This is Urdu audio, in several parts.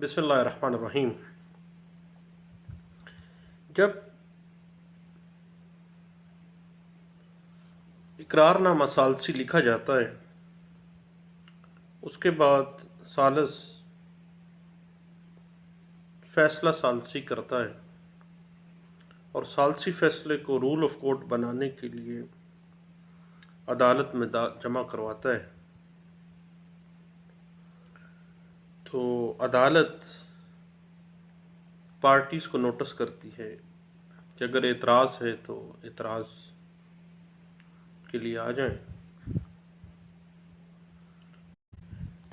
بسم اللہ الرحمن الرحیم۔ جب اقرار نامہ ثالثی لکھا جاتا ہے اس کے بعد ثالث فیصلہ ثالثی کرتا ہے اور ثالثی فیصلے کو رول آف کورٹ بنانے کے لیے عدالت میں جمع کرواتا ہے، تو عدالت پارٹیز کو نوٹس کرتی ہے کہ اگر اعتراض ہے تو اعتراض کے لیے آ جائیں۔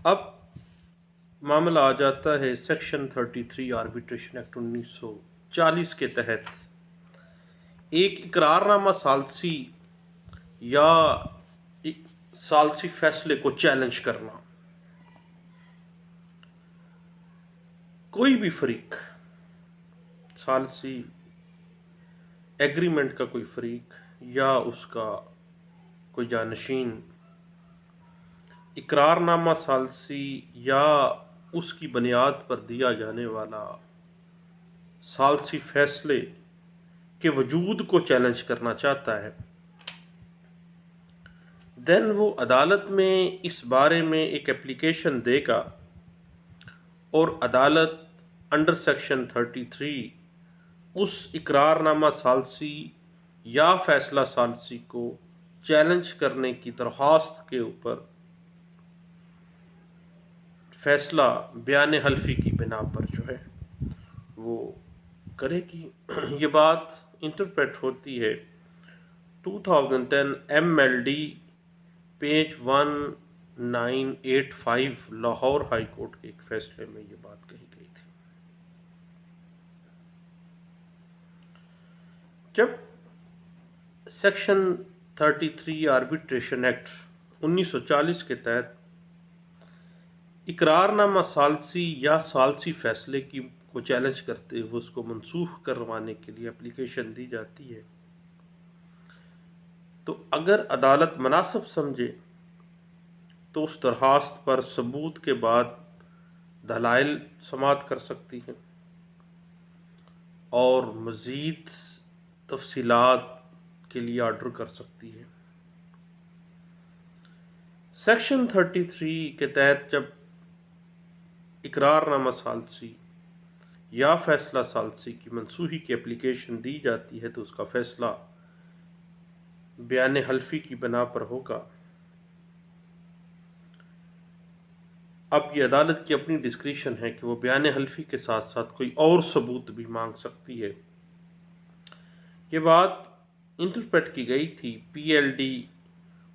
اب معاملہ آ جاتا ہے سیکشن 33 آربیٹریشن ایکٹ 1940 کے تحت ایک اقرار نامہ ثالثی یا ثالثی فیصلے کو چیلنج کرنا۔ کوئی بھی فریق، ثالثی ایگریمنٹ کا کوئی فریق یا اس کا کوئی جانشین اقرار نامہ ثالثی یا اس کی بنیاد پر دیا جانے والا ثالثی فیصلے کے وجود کو چیلنج کرنا چاہتا ہے، دین وہ عدالت میں اس بارے میں ایک اپلیکیشن دے گا اور عدالت انڈر سیکشن 33 اس اقرار نامہ ثالثی یا فیصلہ ثالثی کو چیلنج کرنے کی درخواست کے اوپر فیصلہ بیان حلفی کی بنا پر جو ہے وہ کرے گی۔ یہ بات انٹرپریٹ ہوتی ہے 2010 MLD page 1985 Lahore high court کے ایک فیصلے میں یہ بات کہی گئی تھی۔ جب سیکشن 33 آربیٹریشن ایکٹ 1940 کے تحت اقرار نامہ ثالثی یا ثالثی فیصلے کو چیلنج کرتے ہوئے اس کو منسوخ کروانے کے لیے اپلیکیشن دی جاتی ہے، تو اگر عدالت مناسب سمجھے تو اس درخواست پر ثبوت کے بعد دلائل سماعت کر سکتی ہے اور مزید تفصیلات کے لیے آرڈر کر سکتی ہے۔ سیکشن 33 کے تحت جب اقرار نامہ ثالثی یا فیصلہ ثالثی کی منسوخی کی اپلیکیشن دی جاتی ہے تو اس کا فیصلہ بیان حلفی کی بنا پر ہوگا۔ اب یہ عدالت کی اپنی ڈسکریشن ہے کہ وہ بیان حلفی کے ساتھ ساتھ کوئی اور ثبوت بھی مانگ سکتی ہے۔ یہ بات انٹرپریٹ کی گئی تھی PLD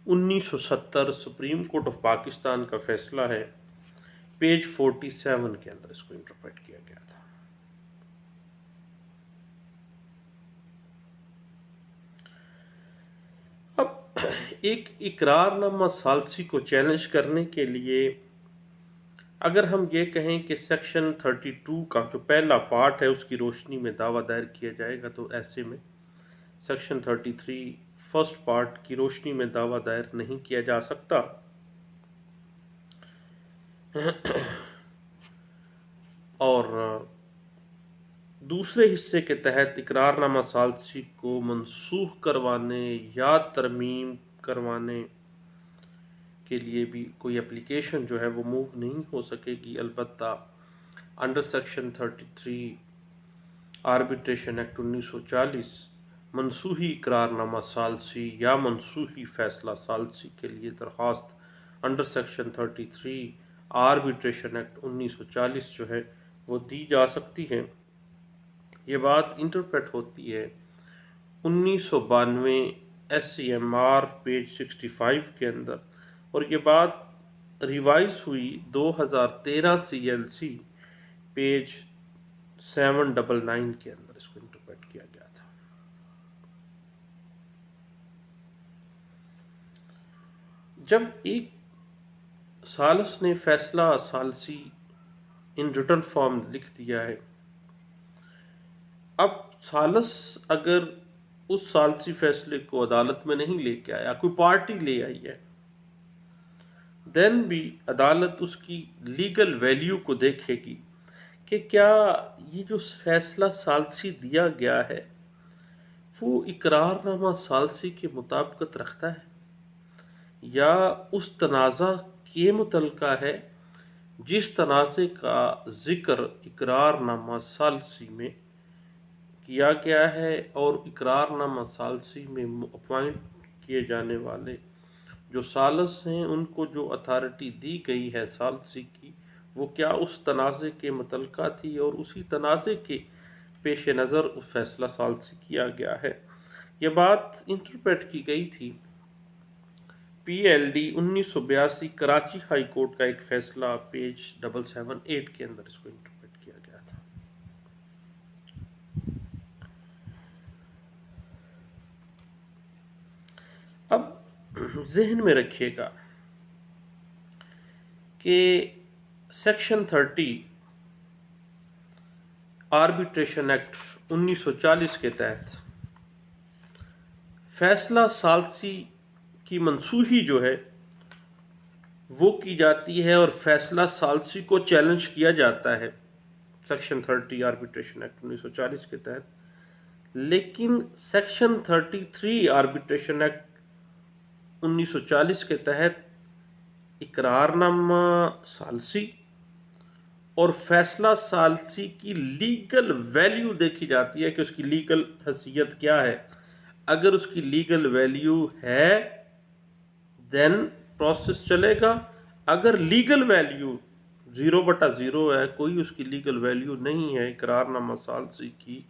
1970 supreme court of Pakistan کا فیصلہ ہے، پیج 47 کے اندر اس کو انٹرپریٹ کیا گیا تھا۔ اب ایک اقرار نامہ ثالثی کو چیلنج کرنے کے لیے اگر ہم یہ کہیں کہ سیکشن 32 کا جو پہلا پارٹ ہے اس کی روشنی میں دعویٰ دائر کیا جائے گا، تو ایسے میں سیکشن 33 فرسٹ پارٹ کی روشنی میں دعویٰ دائر نہیں کیا جا سکتا، اور دوسرے حصے کے تحت اقرار نامہ ثالثی کو منسوخ کروانے یا ترمیم کروانے کے لیے بھی کوئی اپلیکیشن جو ہے وہ موو نہیں ہو سکے گی۔ البتہ انڈر سیکشن 33 آربیٹریشن ایکٹ 1940 منسوخی اقرار نامہ ثالثی یا منسوخی فیصلہ ثالثی کے لیے درخواست انڈر سیکشن 33 آربیٹریشن ایکٹ 1940 جو ہے وہ دی جا سکتی ہے۔ یہ بات انٹرپریٹ ہوتی ہے 1992 SCMR پیج 65 کے اندر، اور یہ بات ریوائز ہوئی 2013 CLC پیج 799 کے اندر اس کو انٹرپریٹ کیا گیا تھا۔ جب ایک ثالث نے فیصلہ ثالثی ان ریٹن فارم لکھ دیا ہے، اب ثالث اگر اس ثالثی فیصلے کو عدالت میں نہیں لے کے آیا، کوئی پارٹی لے آئی ہے، دین بھی عدالت اس کی لیگل ویلیو کو دیکھے گی کہ کیا یہ جو فیصلہ ثالثی دیا گیا ہے وہ اقرار نامہ ثالثی کے مطابقت رکھتا ہے یا اس تنازع کے متعلقہ ہے جس تنازع کا ذکر اقرار نامہ ثالثی میں کیا گیا ہے، اور اقرار نامہ ثالثی میں اپوائنٹ کیے جانے والے جو ثالث ہیں ان کو جو اتھارٹی دی گئی ہے ثالثی کی، وہ کیا اس تنازع کے متعلقہ تھی اور اسی تنازع کے پیش نظر فیصلہ ثالثی کیا گیا ہے۔ یہ بات انٹرپریٹ کی گئی تھی P L D 1982 Karachi high court کا ایک فیصلہ پیج 778 کے اندر اس کو انٹرپریٹ کیا گیا تھا۔ اب ذہن میں رکھیے گا کہ سیکشن 30 آربیٹریشن ایکٹ 1940 کے تحت فیصلہ ثالثی کی منسوخی جو ہے وہ کی جاتی ہے اور فیصلہ ثالثی کو چیلنج کیا جاتا ہے سیکشن 30 آربیٹریشن ایکٹ 1940 کے تحت، لیکن سیکشن 33 آربیٹریشن ایکٹ 1940 کے تحت اقرار نامہ ثالثی اور فیصلہ ثالثی کی لیگل ویلیو دیکھی جاتی ہے کہ اس کی لیگل حیثیت کیا ہے۔ اگر اس کی لیگل ویلیو ہے دین پروسیس چلے گا، اگر لیگل ویلیو 0/0 ہے، کوئی اس کی لیگل ویلیو نہیں ہے اقرار نامہ ثالثی کی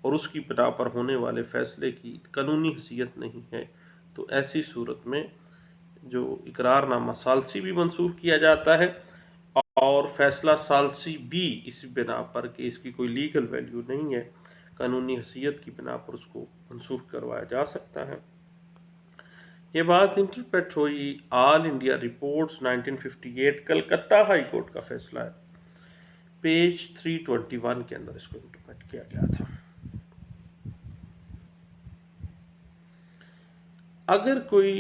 اور اس کی بنا پر ہونے والے فیصلے کی قانونی حیثیت نہیں ہے، تو ایسی صورت میں جو اقرار نامہ ثالثی بھی منسوخ کیا جاتا ہے اور فیصلہ ثالثی بھی اس بنا پر کہ اس کی کوئی لیگل ویلیو نہیں ہے، قانونی حیثیت کی بنا پر اس کو منسوخ کروایا جا سکتا ہے۔ یہ بات انٹرپریٹ ہوئی all India reports 1958 Calcutta high court کا فیصلہ ہے، پیج 321 کے اندر اس کو انٹرپریٹ کیا گیا تھا۔ اگر کوئی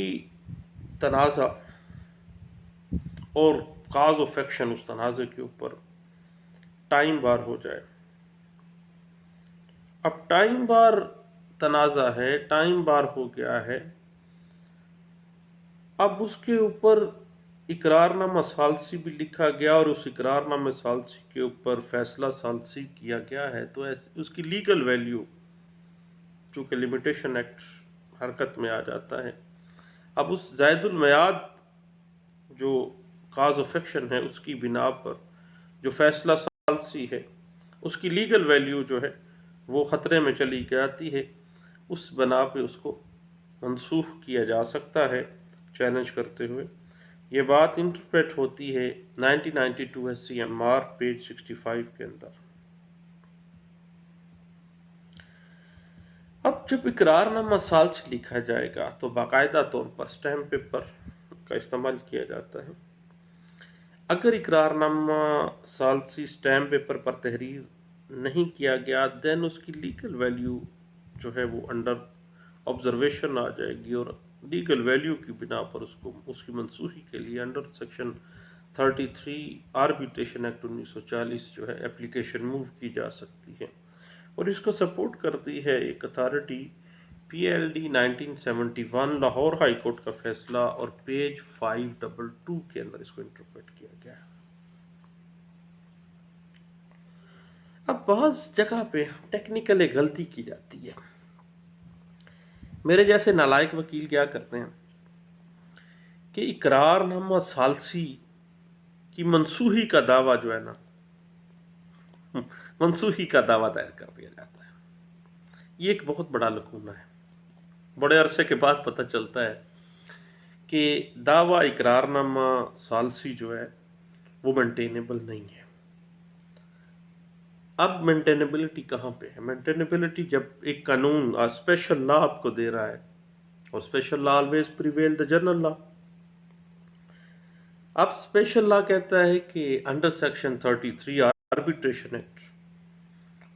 تنازع اور کاز آف ایکشن اس تنازع کے اوپر ٹائم بار ہو جائے، اب ٹائم بار تنازع ہے، ٹائم بار ہو گیا ہے، اب اس کے اوپر اقرار نامہ ثالثی بھی لکھا گیا اور اس اقرار نامہ ثالثی کے اوپر فیصلہ ثالثی کیا گیا ہے، تو اس کی لیگل ویلیو چونکہ لمیٹیشن ایکٹ حرکت میں آ جاتا ہے، اب اس زائد المیعاد جو کاز آف ایکشن ہے اس کی بنا پر جو فیصلہ ثالثی ہے اس کی لیگل ویلیو جو ہے وہ خطرے میں چلی جاتی ہے، اس بنا پہ اس کو منسوخ کیا جا سکتا ہے چیلنج کرتے ہوئے۔ یہ بات انٹرپریٹ ہوتی ہے 1992 S C M R page 65 کے اندر۔ اب جب اقرار نامہ ثالثی لکھا جائے گا تو باقاعدہ طور پر اسٹیمپ پیپر کا استعمال کیا جاتا ہے۔ اگر اقرار نامہ ثالثی اسٹیمپ پیپر پر تحریر نہیں کیا گیا دین اس کی لیگل ویلیو جو ہے وہ انڈر آبزرویشن آ جائے گی، اور لیگل ویلیو کی بنا پر اس کی منسوخی کے لیے انڈر سیکشن 33 آربیٹریشن ایکٹ 1940 جو ہے اپلیکیشن موو کی جا سکتی ہے، اور اس کو سپورٹ کرتی ہے ایک authority P L D 1971 Lahore high court کا فیصلہ، اور پیج 522 کے اندر اس کو انٹرپریٹ کیا گیا ہے۔ اب بعض جگہ پہ ٹیکنیکل ایک غلطی کی جاتی ہے، میرے جیسے نالائق وکیل کیا کرتے ہیں کہ اقرار نامہ ثالثی کی منسوخی کا دعویٰ جو ہے نا، منسوخی کا دعویٰ دائر کر دیا جاتا ہے۔ یہ ایک بہت بڑا لکونہ ہے، بڑے عرصے کے بعد پتہ چلتا ہے کہ دعویٰ اقرار نامہ ثالثی جو ہے وہ مینٹینیبل نہیں ہے۔ اب مینٹینیبلٹی کہاں پہ ہے؟ مینٹینیبلٹی جب ایک قانون اسپیشل لا آپ کو دے رہا ہے، اور special law always prevail the general law. اب اسپیشل لا کہتا ہے کہ انڈر سیکشن 33 آربیٹریشن ایکٹ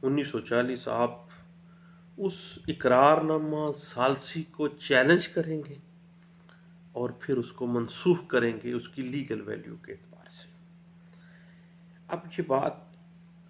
1940 آپ اس اقرار نامہ ثالثی کو چیلنج کریں گے اور پھر اس کو منسوخ کریں گے اس کی لیگل ویلیو کے اعتبار سے۔ اب یہ بات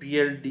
PLD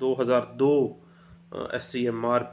2002 SCMR